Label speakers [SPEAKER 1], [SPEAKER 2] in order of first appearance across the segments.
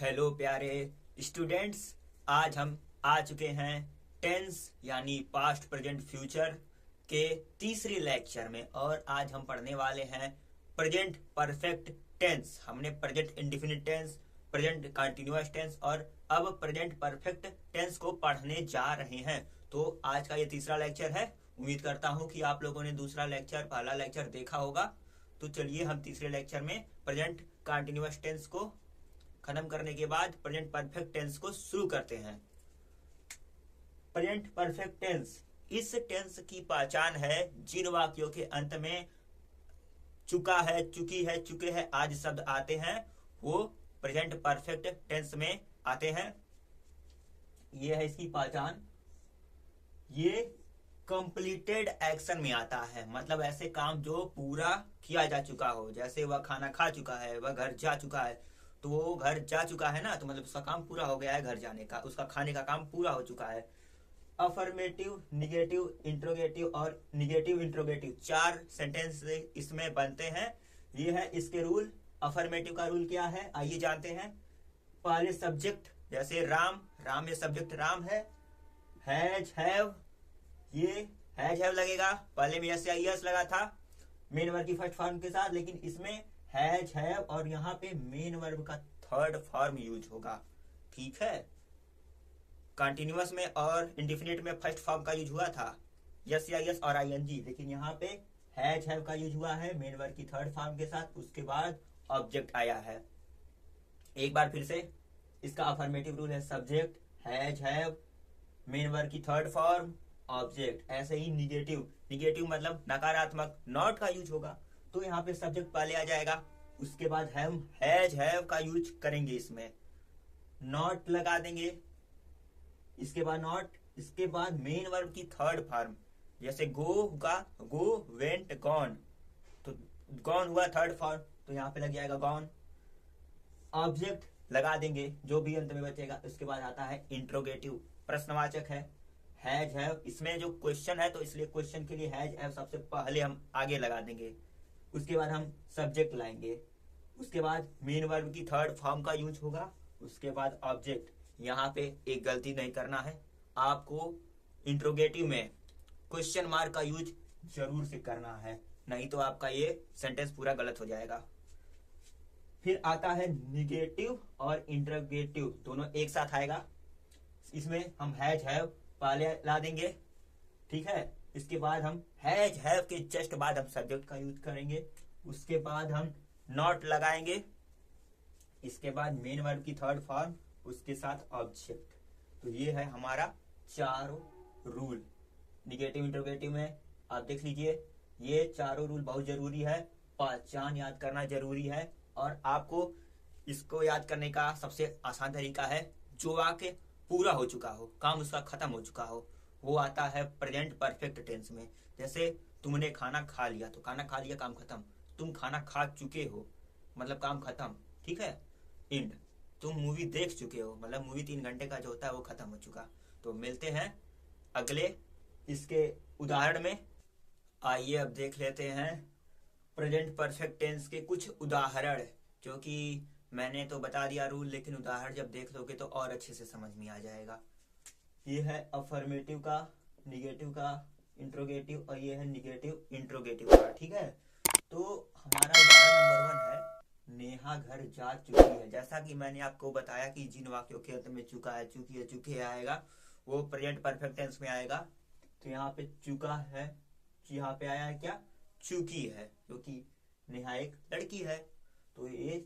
[SPEAKER 1] Hello प्यारे students, आज हम आ चुके हैं टेंस यानी पास्ट प्रेजेंट फ्यूचर के तीसरे लेक्चर में। और आज हम पढ़ने वाले हैं प्रेजेंट परफेक्ट टेंस। हमने present indefinite tense, present continuous tense और अब प्रेजेंट परफेक्ट टेंस को पढ़ने जा रहे हैं। तो आज का ये तीसरा लेक्चर है। उम्मीद करता हूँ कि आप लोगों ने दूसरा लेक्चर, पहला लेक्चर देखा होगा। तो चलिए हम तीसरे लेक्चर में प्रेजेंट कंटिन्यूअस टेंस को खत्म करने के बाद प्रेजेंट परफेक्ट टेंस को शुरू करते हैं। प्रेजेंट परफेक्ट टेंस, इस टेंस की पहचान है जिन वाक्यों के अंत में चुका है, चुकी है, चुके हैं आदि शब्द आते हैं, वो प्रेजेंट परफेक्ट टेंस में आते हैं। ये है इसकी पहचान। ये कंप्लीटेड एक्शन में आता है, मतलब ऐसे काम जो पूरा किया जा चुका हो। जैसे वह खाना खा चुका है, वह घर जा चुका है, तो वो घर जा चुका है ना, तो मतलब उसका काम पूरा हो गया है, घर जाने का, उसका खाने का काम पूरा हो चुका है। अफर्मेटिव, निगेटिव, इंट्रोगेटिव और निगेटिव इंट्रोगेटिव, 4 सेंटेंस इसमें बनते हैं। ये है इसके रूल। अफर्मेटिव का रूल क्या है, आइए जानते हैं। पहले सब्जेक्ट, जैसे राम, राम में सब्जेक्ट राम है। हैज, हैव, ये हैज हैव लगेगा। पहले में यस या यस लगा था मेन वर्ब की फर्स्ट फॉर्म के साथ, लेकिन इसमें हैज हैव और यहाँ पे मेन वर्ब का थर्ड फॉर्म यूज होगा। ठीक है, कंटिन्यूअस में और इंडेफिनिट में फर्स्ट फॉर्म का यूज हुआ था, यस या यस और आईएनजी, लेकिन यहाँ पे हैज हैव का यूज हुआ है मेन वर्ब की थर्ड फॉर्म के साथ। उसके बाद ऑब्जेक्ट आया है। एक बार फिर से इसका अफर्मेटिव रूल है subject, has have, main verb की थर्ड फॉर्म, ऑब्जेक्ट। ऐसे ही निगेटिव, निगेटिव मतलब नकारात्मक, नॉट का यूज होगा, तो यहाँ पे सब्जेक्ट पहले आ जाएगा। उसके बाद हम हैज हैव का यूज करेंगे, इसमें नॉट लगा देंगे। इसके बाद नॉट, इसके बाद मेन वर्ब की थर्ड फॉर्म, जैसे गो का गो, वेंट, गॉन, तो गॉन हुआ थर्ड फॉर्म, तो यहाँ पे लग जाएगा गॉन। ऑब्जेक्ट लगा देंगे जो भी अंत में बचेगा। उसके बाद आता है इंट्रोगेटिव, प्रश्नवाचक है। हैज हैव, इसमें जो क्वेश्चन है तो इसलिए क्वेश्चन के लिए हैज हैव सबसे पहले हम आगे लगा देंगे। उसके बाद हम सब्जेक्ट लाएंगे। उसके बाद मेन वर्ब की थर्ड फॉर्म का यूज होगा। उसके बाद ऑब्जेक्ट। यहाँ पे एक गलती नहीं करना है आपको, इंट्रोगेटिव में क्वेश्चन मार्क का यूज जरूर से करना है, नहीं तो आपका ये सेंटेंस पूरा गलत हो जाएगा। फिर आता है निगेटिव और इंट्रोगेटिव, दोनों एक साथ आएगा। इसमें हम हैज हैव पहले ला देंगे, ठीक है। इसके बाद हम हैज हैव के जस्ट बाद हम सब्जेक्ट का यूज करेंगे। उसके बाद हम नॉट लगाएंगे। इसके बाद मेन वर्ब की थर्ड फॉर्म, उसके साथ ऑब्जेक्ट। तो ये है हमारा चारों रूल। निगेटिव इंट्रोगेटिव में आप देख लीजिए, ये चारों रूल बहुत जरूरी है, पहचान याद करना जरूरी है। और आपको इसको याद करने का सबसे आसान तरीका है, जो वाक्य पूरा हो चुका हो, काम उसका खत्म हो चुका हो, वो आता है प्रेजेंट परफेक्ट टेंस में। जैसे तुमने खाना खा लिया, तो खाना खा लिया, काम खत्म। तुम खाना खा चुके हो, मतलब काम खत्म, ठीक है, इंड। तुम मूवी देख चुके हो, मतलब मूवी 3 घंटे का जो होता है वो खत्म हो चुका। तो मिलते हैं अगले इसके उदाहरण में। आइए अब देख लेते हैं प्रेजेंट परफेक्ट टेंस के कुछ उदाहरण, क्योंकि मैंने तो बता दिया रूल, लेकिन उदाहरण जब देख लोगे तो और अच्छे से समझ में आ जाएगा। ये है अफर्मेटिव का, निगेटिव का, इंट्रोगेटिव, और ये है निगेटिव इंट्रोगेटिव का, ठीक है। तो हमारा उदाहरण नंबर 1 है, नेहा घर जा चुकी है। जैसा कि मैंने आपको बताया कि जिन वाक्यों के अंत में चुका है, चुकी है, चुके आएगा, वो प्रेजेंट परफेक्ट टेंस में आएगा। तो यहाँ पे चुका है, यहाँ पे आया है क्या, चुकी है, क्योंकि नेहा एक लड़की है। तो ये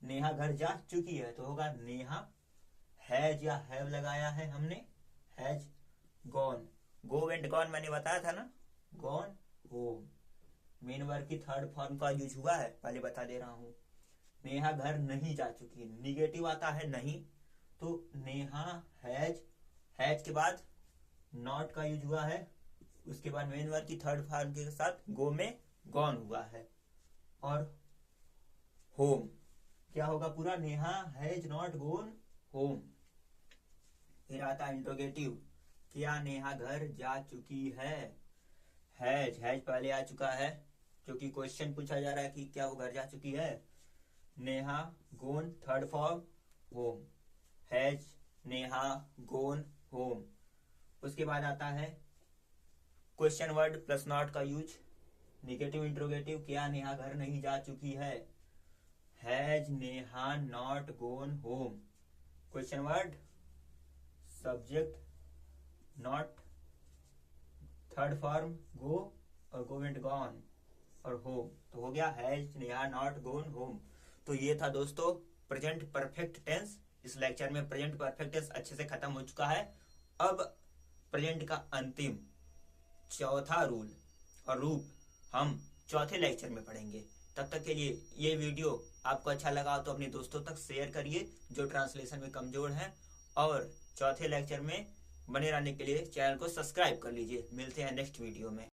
[SPEAKER 1] नेहा घर जा चुकी है, तो होगा नेहा हैज या हैव लगाया है हमने, has gone, go and gone मैंने बताया था ना, गॉन होम। मेन वर्ब की थर्ड फॉर्म का यूज हुआ है, पहले बता दे रहा हूं। नेहा घर नहीं जा चुकी, निगेटिव आता है नहीं, तो नेहा हैज, हैज के बाद नॉट का यूज हुआ है। उसके बाद मेन वर्ब की थर्ड फॉर्म के साथ गो में गॉन हुआ है। और होम क्या होगा पूरा, Neha has not gone home. फिर आता है इंट्रोगेटिव, क्या नेहा घर जा चुकी है। हैज, हैज पहले आ चुका है, क्योंकि क्वेश्चन पूछा जा रहा है कि क्या वो घर जा चुकी है। Neha gone third form, home, has Neha gone home. उसके बाद आता है क्वेश्चन वर्ड प्लस नॉट का यूज, निगेटिव इंट्रोगेटिव, क्या नेहा घर नहीं जा चुकी है, has Neha not gone home. Question word subject not, third form go और गो एंड गॉन और होम। तो हो गया has Neha not gone home. तो ये था दोस्तों प्रेजेंट परफेक्ट टेंस। इस लेक्चर में प्रेजेंट परफेक्ट टेंस अच्छे से खत्म हो चुका है। अब प्रेजेंट का अंतिम चौथा रूल और रूप हम चौथे लेक्चर में पढ़ेंगे। तब तक के लिए ये वीडियो आपको अच्छा लगा तो अपने दोस्तों तक शेयर करिए जो ट्रांसलेशन में कमजोर हैं, और चौथे लेक्चर में बने रहने के लिए चैनल को सब्सक्राइब कर लीजिए। मिलते हैं नेक्स्ट वीडियो में।